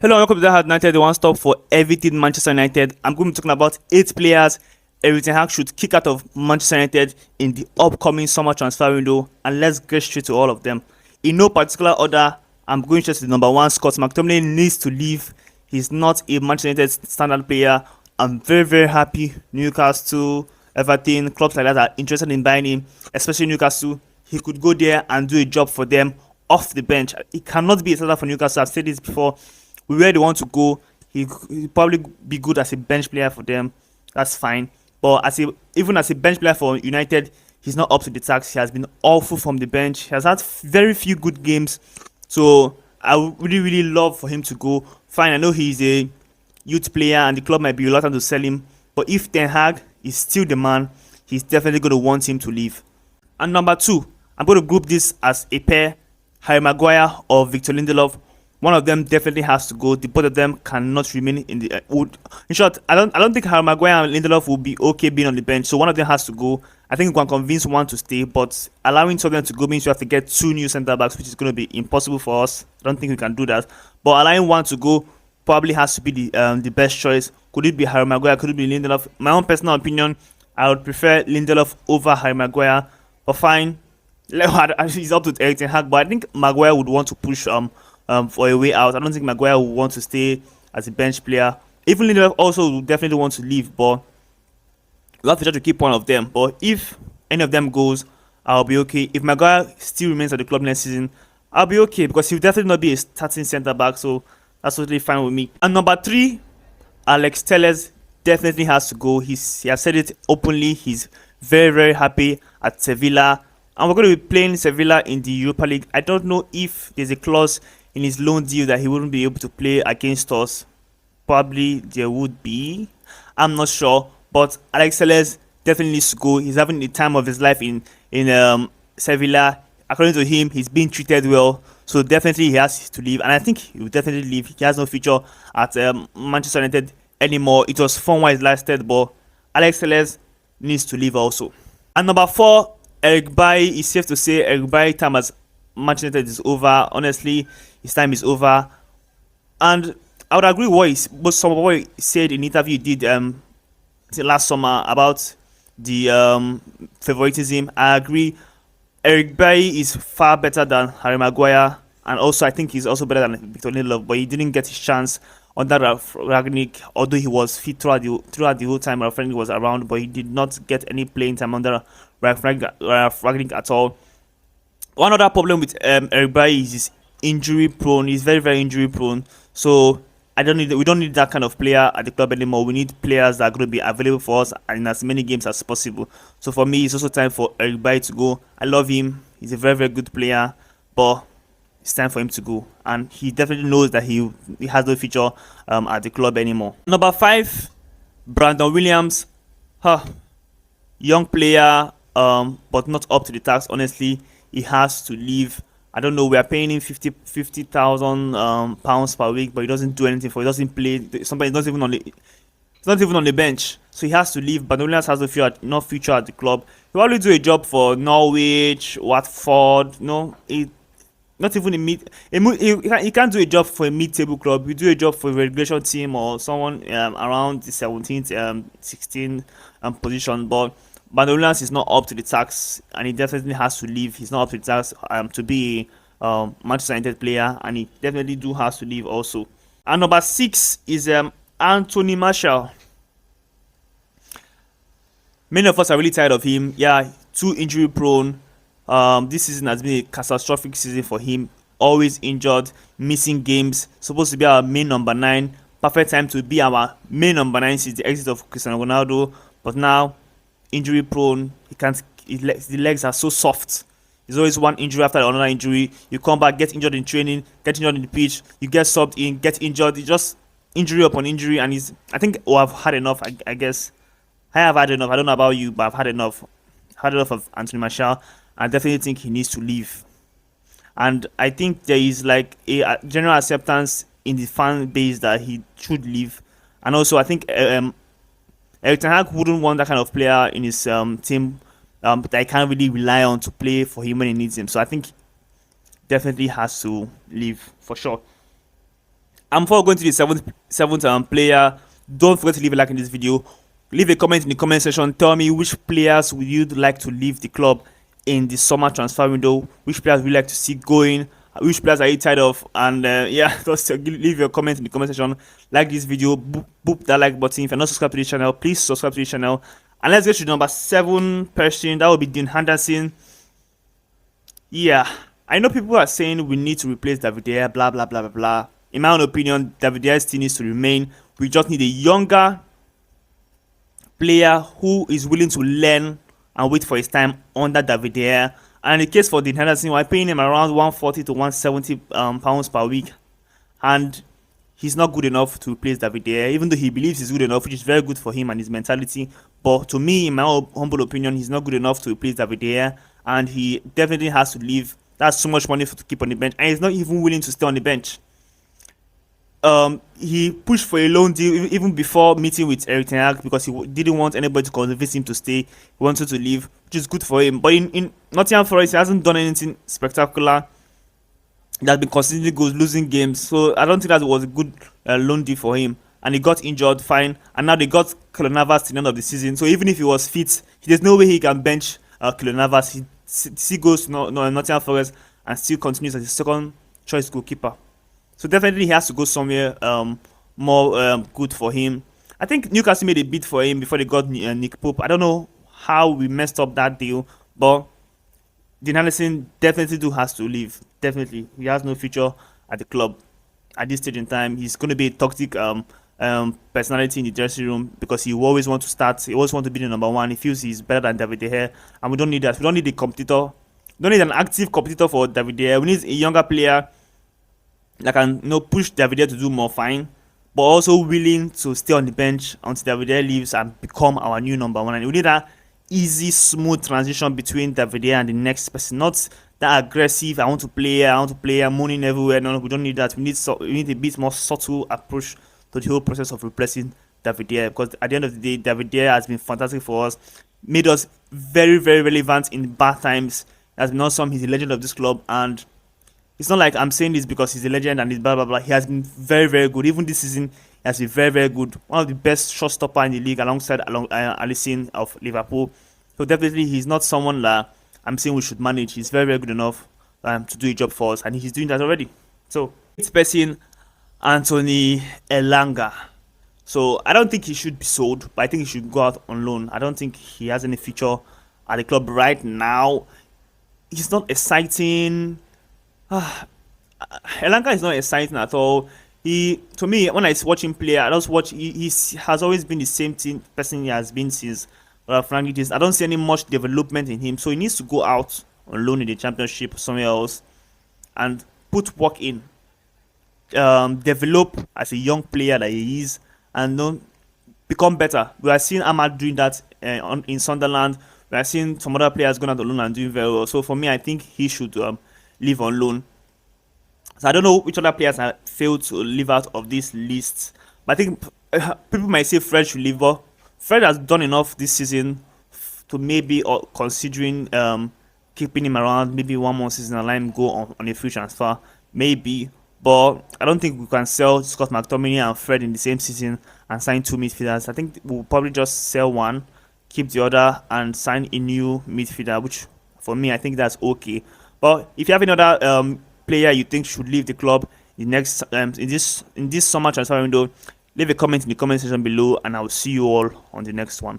Hello and welcome to That United, the one stop for everything Manchester United. I'm going to be talking about 8 players Erik should kick out of Manchester United in the upcoming summer transfer window, and let's get straight to all of them. In no particular order, I'm going straight to the number 1. Scott McTominay needs to leave. He's not a Manchester United standard player. I'm very happy Newcastle, Everton, clubs like that are interested in buying him, especially Newcastle. He could go there and do a job for them off the bench. He cannot be a starter for Newcastle. I've said this before. Where they want to go, he'll probably be good as a bench player for them. That's fine. But even as a bench player for United, he's not up to the task. He has been awful from the bench. He has had very few good games. So I would really love for him to go. Fine, I know he's a youth player and the club might be reluctant to sell him. But if Ten Hag is still the man, he's definitely going to want him to leave. And number 2, I'm going to group this as a pair, Harry Maguire or Victor Lindelof. One of them definitely has to go. The both of them cannot remain in the wood. In short, I don't think Harry Maguire and Lindelof will be okay being on the bench. So one of them has to go. I think we can convince one to stay, but allowing two of them to go means you have to get 2 new centre backs, which is going to be impossible for us. I don't think we can do that. But allowing one to go probably has to be the best choice. Could it be Harry Maguire? Could it be Lindelof? My own personal opinion, I would prefer Lindelof over Harry Maguire. But fine, it's up to Erik Ten Hag. But I think Maguire would want to push for a way out. I don't think Maguire will want to stay as a bench player. Even Lindelof also will definitely want to leave, but we have to try to keep one of them. But if any of them goes, I'll be okay. If Maguire still remains at the club next season, I'll be okay because he'll definitely not be a starting centre back, so that's totally fine with me. And number 3, Alex Tellez definitely has to go. He has said it openly. He's very happy at Sevilla, and we're going to be playing Sevilla in the Europa League. I don't know if there's a clause in his loan deal that he wouldn't be able to play against us. Probably there would be. I'm not sure. But Alex Tellez definitely needs to go. He's having the time of his life in Sevilla. According to him, he's being treated well. So definitely he has to leave. And I think he will definitely leave. He has no future at Manchester United anymore. It was fun while it lasted, but Alex Tellez needs to leave also. And number 4, Eric Bailly. It's safe to say Eric Bailly time as Manchester United is over. Honestly, his time is over, and I would agree with what he said in the interview he did last summer about the favoritism. I agree. Eric Bailly is far better than Harry Maguire, and also I think he's also better than Victor Lindelof, but he didn't get his chance under Rangnick, although he was fit throughout the whole time Rangnick was around, but he did not get any playing time under Rangnick at all. One other problem with Eric Bailly is he's injury prone. He's very injury prone. So we don't need that kind of player at the club anymore. We need players that are going to be available for us in as many games as possible. So for me, it's also time for Eric Bailly to go. I love him. He's a very good player, but it's time for him to go, and he definitely knows that he has no future at the club anymore. Number 5, Brandon Williams. Young player, but not up to the task. Honestly, he has to leave. I don't know. We are paying him 50,000 pounds per week, but he doesn't do anything for. He doesn't play. Somebody's not even on the bench, so he has to leave. But Williams has no future at the club. He will only do a job for Norwich, Watford. No, not even he can't do a job for a mid-table club. He do a job for a relegation team or someone around the 17th, 16th position, but. Williams is not up to the task, and he definitely has to leave. He's not up to the task to be a Manchester United player, and he definitely has to leave also. And number 6 is Anthony Martial. Many of us are really tired of him. Yeah, too injury prone. This season has been a catastrophic season for him. Always injured, missing games. Supposed to be our main number 9. Perfect time to be our main number 9 since the exit of Cristiano Ronaldo. But now, injury prone. The legs are so soft. There's always one injury after another injury. You come back, get injured in training, get injured in the pitch, you get subbed in, get injured. It's just injury upon injury, and I think I've had enough. I guess I have had enough. I don't know about you, but I've had enough. Had enough of Anthony Martial. I definitely think he needs to leave, and I think there is like a general acceptance in the fan base that he should leave. And also, I think Erik Ten Hag wouldn't want that kind of player in his team that he can't really rely on to play for him when he needs him. So I think definitely has to leave for sure. And before going to the seventh player, don't forget to leave a like in this video. Leave a comment in the comment section. Tell me which players would you like to leave the club in the summer transfer window. Which players would you like to see going? Which players are you tired of? And yeah, just leave your comment in the comment section. Like this video, boop that like button. If you're not subscribed to the channel, please subscribe to the channel. And let's get to number 7 person. That will be Henderson. Yeah, I know people are saying we need to replace David De Gea, blah blah blah blah blah. In my own opinion, David De Gea still needs to remain. We just need a younger player who is willing to learn and wait for his time under David De Gea. And in the case for Dean Henderson, we're paying him around 140 to 170 pounds per week, and he's not good enough to replace David De Gea, even though he believes he's good enough, which is very good for him and his mentality. But to me, in my humble opinion, he's not good enough to replace David De Gea, and he definitely has to leave. That's so much money to keep on the bench, and he's not even willing to stay on the bench. He pushed for a loan deal even before meeting with Erik because he didn't want anybody to convince him to stay. He wanted to leave, which is good for him. But in Nottingham Forest, he hasn't done anything spectacular. He has been consistently losing games, so I don't think that was a good loan deal for him. And he got injured, fine. And now they got Clearout to the end of the season. So even if he was fit, there's no way he can bench Clearout. He still goes to Nottingham Forest and still continues as his second choice goalkeeper. So definitely he has to go somewhere more good for him. I think Newcastle made a bid for him before they got Nick Pope. I don't know how we messed up that deal, but Dean Henderson definitely has to leave. Definitely, he has no future at the club at this stage in time. He's going to be a toxic personality in the dressing room because he always wants to start. He always wants to be the number one. He feels he's better than David De Gea, and we don't need that. We don't need a competitor. We don't need an active competitor for David De Gea. We need a younger player that can push David De Gea to do more, fine, but also willing to stay on the bench until David De Gea leaves and become our new number one. And we need that easy, smooth transition between David De Gea and the next person, not that aggressive. I want to play, I'm moaning everywhere. No, we don't need that. We need a bit more subtle approach to the whole process of replacing David De Gea, because at the end of the day, David De Gea has been fantastic for us, made us very, very relevant in bad times. Has been awesome. He's a legend of this club, and it's not like I'm saying this because he's a legend and he's blah blah blah. He has been very, very good. Even this season, he has been very, very good. One of the best shot stopper in the league, alongside Alisson of Liverpool. So definitely, he's not someone that I'm saying we should manage. He's very, very good enough to do a job for us, and he's doing that already. So it's person Anthony Elanga. So I don't think he should be sold, but I think he should go out on loan. I don't think he has any future at the club right now. He's not exciting. Elanga is not exciting at all. To me, when I watch him play, I just watch. He has always been the same person he has been since Frankie days. I don't see any much development in him, so he needs to go out on loan in the Championship somewhere else and put work in. Develop as a young player that he is, and don't become better. We are seeing Ahmad doing that in Sunderland. We are seeing some other players going out on loan and doing very well. So for me, I think he should leave on loan. So I don't know which other players have failed to leave out of this list, but I think people might say Fred should leave. But Fred has done enough this season to maybe considering keeping him around, maybe one more season and let him go on a free transfer, maybe. But I don't think we can sell Scott McTominay and Fred in the same season and sign 2 midfielders. I think we'll probably just sell one, keep the other, and sign a new midfielder, which for me, I think that's okay. But if you have another player you think should leave the club in this summer transfer window, leave a comment in the comment section below, and I will see you all on the next one.